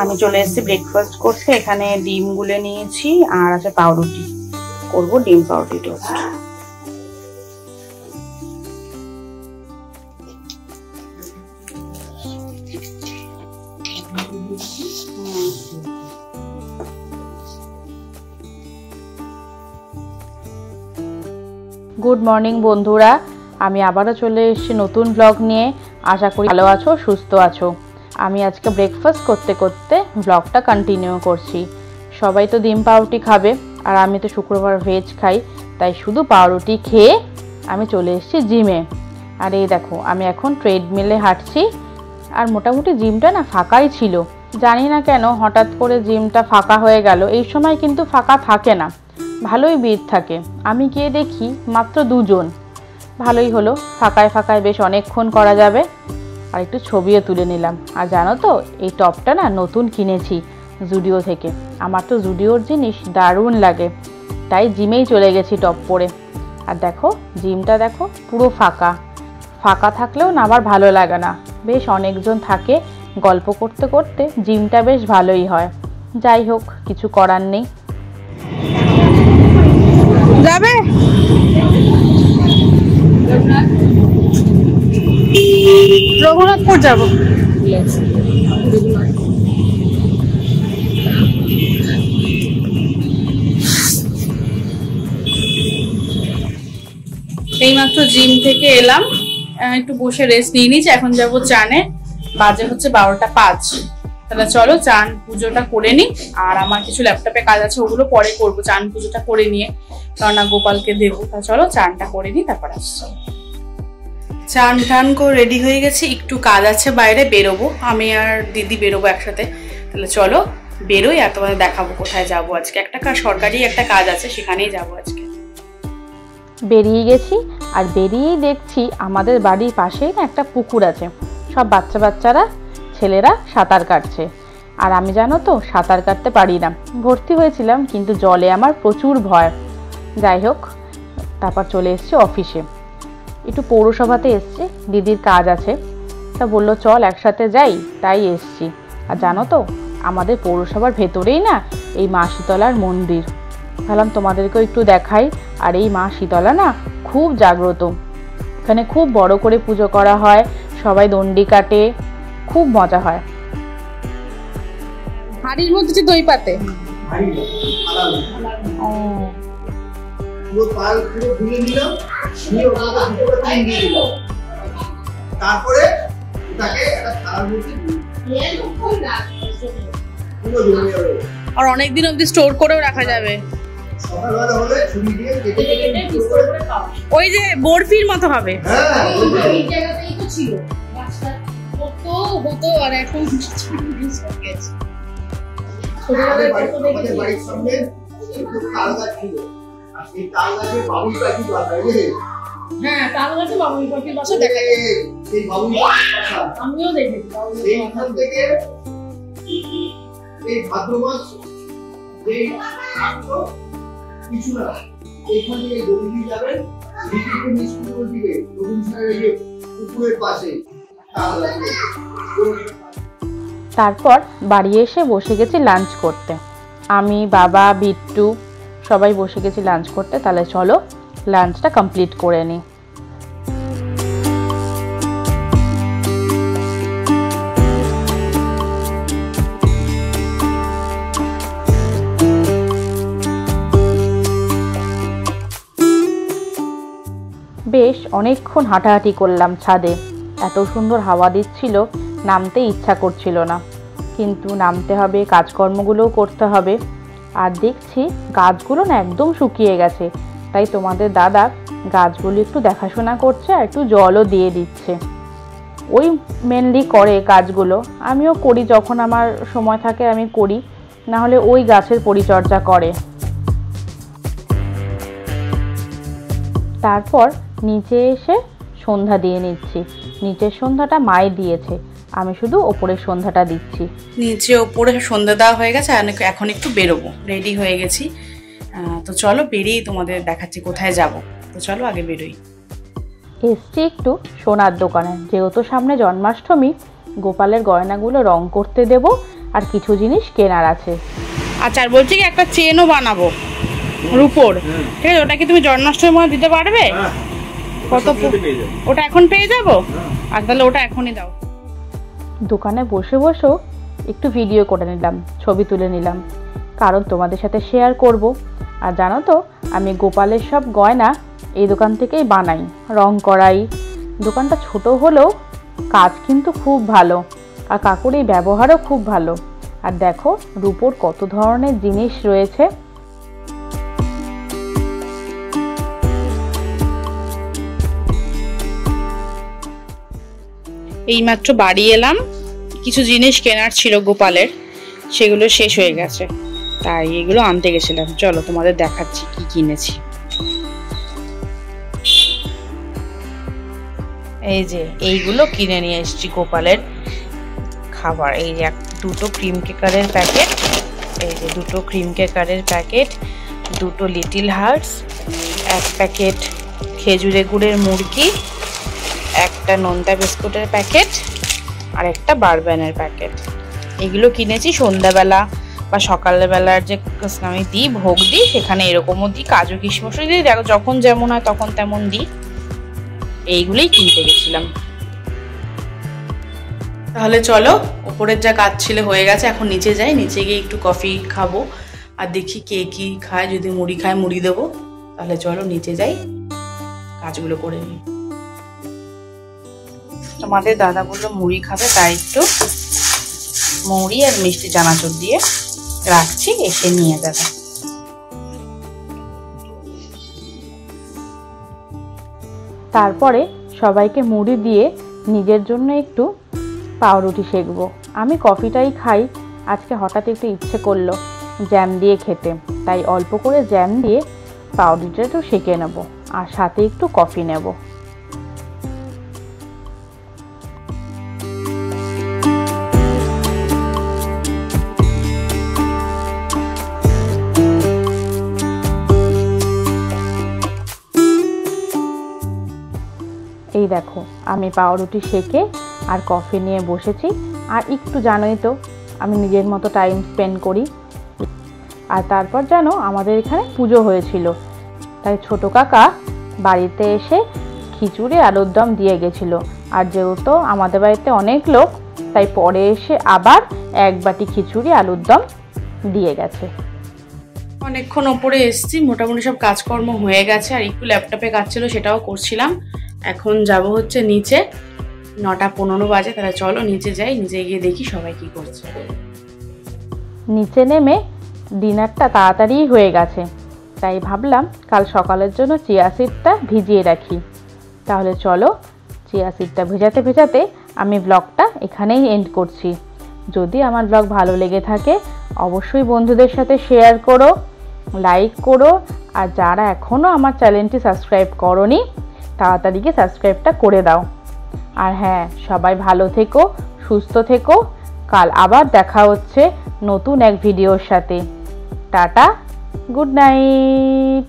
আমি চলে এসেছি ব্রেকফাস্ট করতে। এখানে ডিম গুলে নিয়েছি আর আছে পাউরুটি, করবো ডিম পাউরুটি টোস্ট। গুড মর্নিং বন্ধুরা, আমি আবারও চলে এসেছি নতুন ব্লগ নিয়ে। আশা করি ভালো আছো, সুস্থ আছো। আমি আজকে ব্রেকফাস্ট করতে করতে ব্লগটা কন্টিনিউ করছি। সবাই তো ডিম পাউরুটি খাবে আর আমি তো শুক্রবার ভেজ খাই, তাই শুধু পাউরুটি খেয়ে আমি চলে এসেছি জিমে। আর এই দেখো আমি এখন ট্রেডমিলে হাঁটছি। আর মোটামুটি জিমটা না ফাঁকাই ছিল, জানি না কেন হঠাৎ করে জিমটা ফাঁকা হয়ে গেল। এই সময় কিন্তু ফাঁকা থাকে না, ভালোই ভিড় থাকে। আমি গিয়ে দেখি মাত্র 2 জন। ভালোই হলো, ফাঁকায় ফাঁকায় বেশ অনেকক্ষণ করা যাবে। আর একটু ছবিও তুলে নিলাম। আর জানো তো এই টপটা না নতুন কিনেছি জুডিও থেকে। আমার তো জুডিওর জিনিস দারুণ লাগে, তাই জিমেই চলে গেছি টপ পরে। আর দেখো জিমটা দেখো পুরো ফাঁকা। ফাঁকা থাকলেও না আবার ভালো লাগে না, বেশ অনেকজন থাকে, গল্প করতে করতে জিমটা বেশ ভালোই হয়। যাই হোক, কিছু করার নেই। যাবে রঘুনাথপুর যাব। এইমাত্র জিম থেকে এলাম, একটু বসে রেস্ট নিয়ে নিয়েছি। এখন যাবো চানে, বাজে হচ্ছে 12টা 5। তাহলে চলো চান পুজোটা করে নিই। আর আমার কিছু ল্যাপটপে কাজ আছে, ওগুলো পরে করবো। চান পুজোটা করে নিয়ে, কারণ গোপালকে দেবো। তা চলো চানটা করে নিই, তারপর আসছি। চান টান করে রেডি হয়ে গেছি, একটু কাজ আছে বাইরে, বেরোবো। আমি আর দিদি বেরোবো একসাথে। তাহলে চলো বেরোই, আর তোমাদের দেখাবো কোথায় যাবো আজকে। একটা সরকারি একটা কাজ আছে, সেখানেই যাবো আজকে। বেরিয়ে গেছি, আর বেরিয়েই দেখছি আমাদের বাড়ির পাশেই না একটা পুকুর আছে। সব বাচ্চারা ছেলেরা সাঁতার কাটছে। আর আমি জানো তো সাঁতার কাটতে পারি না, ভর্তি হয়েছিলাম, কিন্তু জলে আমার প্রচুর ভয়। যাই হোক, তারপর চলে এসেছি অফিসে। একটু পৌরসভাতে এসছি, দিদির কাজ আছে। তা বললো চল একসাথে যাই, তাই এসছি। আর জানো তো আমাদের পৌরসভার ভেতরেই না এই মা শীতলার মন্দির। ভাবলাম তোমাদেরকেও একটু দেখাই। আর এই মা শীতলা না খুব জাগ্রত, এখানে খুব বড় করে পুজো করা হয়, সবাই দণ্ডি কাটে, খুব মজা হয়। হাড়ির মধ্যে দই পাতে আর অনেকদিন অব্দি স্টোর করেও রাখা যাবে। ওই যে বরফির মতো হবে। হতো আর এখন আমিও দেখেছি। তারপর বাড়ি এসে বসে গেছি লাঞ্চ করতে। আমি, বাবা, বিট্টু সবাই বসে গেছি লাঞ্চ করতে। তাহলে চলো লাঞ্চটা কমপ্লিট করে নিই। বেশ অনেকক্ষণ হাঁটাহাঁটি করলাম ছাদে, এত সুন্দর হাওয়া দিচ্ছিল, নামতে ইচ্ছা করছিল না, কিন্তু নামতে হবে, কাজকর্মগুলোও করতে হবে। আর দেখছি গাছগুলো না একদম শুকিয়ে গেছে, তাই তোমাদের দাদা গাছগুলো একটু দেখাশোনা করছে আর একটু জলও দিয়ে দিচ্ছে। ওই মেনলি করে কাজগুলো, আমিও করি, যখন আমার সময় থাকে আমি করি, না হলে ওই গাছের পরিচর্যা করে। তারপর নিচে এসে সন্ধ্যা দিয়ে নিচ্ছি। নিচের সন্ধ্যাটা মায়ে দিয়েছে, আমি শুধু ওপরের সন্ধ্যাটা দিচ্ছি। নিচে ওপরে সন্ধ্যা দেওয়া হয়ে গেছে, এখন একটু বেরোবো, রেডি হয়ে গেছি। তো চলো বেরিয়ে তোমাদের দেখাচ্ছি কোথায় যাব। তো চলো আগে বেরোই। এসছি একটু সোনার দোকানে, যেহেতু সামনে জন্মাষ্টমী, গোপালের গয়নাগুলো রং করতে দেব আর কিছু জিনিস কেনার আছে। আচ্ছা, আর বলছি কি একটা চেনও বানাবো রূপোর, ঠিক আছে? ওটা কি তুমি জন্মাষ্টমীর মধ্যে দিতে পারবে? কত? ওটা এখন পেয়ে যাবো? আর তাহলে ওটা এখনই দাও। দোকানে বসে বসেও একটু ভিডিও করে নিলাম, ছবি তুলে নিলাম, কারণ তোমাদের সাথে শেয়ার করব। আর জানো তো, আমি গোপালের সব গয়না এই দোকান থেকেই বানাই, রং করাই। দোকানটা ছোট হলেও কাজ কিন্তু খুব ভালো, আর কাকুর এই ব্যবহারও খুব ভালো। আর দেখো রূপোর কত ধরনের জিনিস রয়েছে। এইমাত্র বাড়ি এলাম, কিছু জিনিস কেনার ছিল গোপালের, সেগুলো শেষ হয়ে গেছে, তাই এগুলো আনতে গেছিলাম। চলো তোমাদের দেখাচ্ছি কি কিনেছি। এই যে এইগুলো কিনে নিয়ে এসেছি গোপালের খাবার। এই যে দুটো ক্রিম কেকারের প্যাকেট, এই যে দুটো ক্রিম কেকারের প্যাকেট, দুটো লিটল হার্টস, এক প্যাকেট খেজুরে গুড়ের মুরগি, একটা নোনতা বিস্কুটের প্যাকেট, আর একটা বারবেনের প্যাকেট। এগুলো কিনেছি সন্ধ্যাবেলা বা সকালবেলার যে আমি দিই, ভোগ দিই, সেখানে এরকমও দিই, কাজু কিশমিশও দিই, দেখো যখন যেমন হয় তখন তেমন দিই। এইগুলোই কিনতে গেছিলাম। তাহলে চলো, ওপরের যা কাজ ছিল হয়ে গেছে, এখন নিচে যাই। নিচে গিয়ে একটু কফি খাবো আর দেখি কে কি খায়, যদি মুড়ি খায় মুড়ি দেবো। তাহলে চলো নিচে যাই, কাজগুলো করে নিই। তোমাদের দাদা বললো মুড়ি খাবে, তাই একটু মুড়ি আর মিষ্টি চানাচুর দিয়ে রাখছি, এসে নিয়ে যাবে। তারপরে সবাইকে মুড়ি দিয়ে নিজের জন্য একটু পাউরুটি সেঁকবো। আমি কফিটাই খাই, আজকে হঠাৎ একটু ইচ্ছে করলো জ্যাম দিয়ে খেতে, তাই অল্প করে জ্যাম দিয়ে পাউরুটিটা একটু সেঁকে নেবো, আর সাথে একটু কফি নেব। এই দেখো আমি পাউরুটি সেঁকে আর কফি নিয়ে বসেছি। আর একটু জানোই তো আমি নিজের মতো টাইম স্পেন্ড করি। আর তারপর জানো আমাদের এখানে পুজো হয়েছিল, তাই ছোট কাকা বাড়িতে এসে খিচুড়ি আলুর দম দিয়ে গেছিলো। আর যেহেতু আমাদের বাড়িতে অনেক লোক, তাই পরে এসে আবার এক বাটি খিচুড়ি আলুর দম দিয়ে গেছে। অনেকক্ষণ ওপরে এসেছি, মোটামুটি সব কাজকর্ম হয়ে গেছে, আর একটু ল্যাপটপে কাজ ছিল সেটাও করছিলাম। এখন যাব হচ্ছে নিচে, 9:15 বাজে। তাহলে চলো নিচে যাই, নিচে গিয়ে দেখি সবাই কি করছে। নিচে নেমে ডিনারটা তাড়াতাড়ি হয়ে গেছে, তাই ভাবলাম কাল সকালের জন্য চিয়া সিডটা ভিজিয়ে রাখি। তাহলে চলো চিয়া সিডটা ভেজাতে ভেজাতে আমি ব্লগটা এখানেই এন্ড করছি। যদি আমার ব্লগ ভালো লেগে থাকে অবশ্যই বন্ধুদের সাথে শেয়ার করো, লাইক করো, আর যারা এখনও আমার চ্যানেলটি সাবস্ক্রাইব করোনি তাড়াতাড়ি গিয়ে সাবস্ক্রাইবটা করে দাও। আর হ্যাঁ, সবাই ভালো থেকো, সুস্থ থেকো। কাল আবার দেখা হচ্ছে নতুন এক ভিডিওর সাথে। Tata, good night.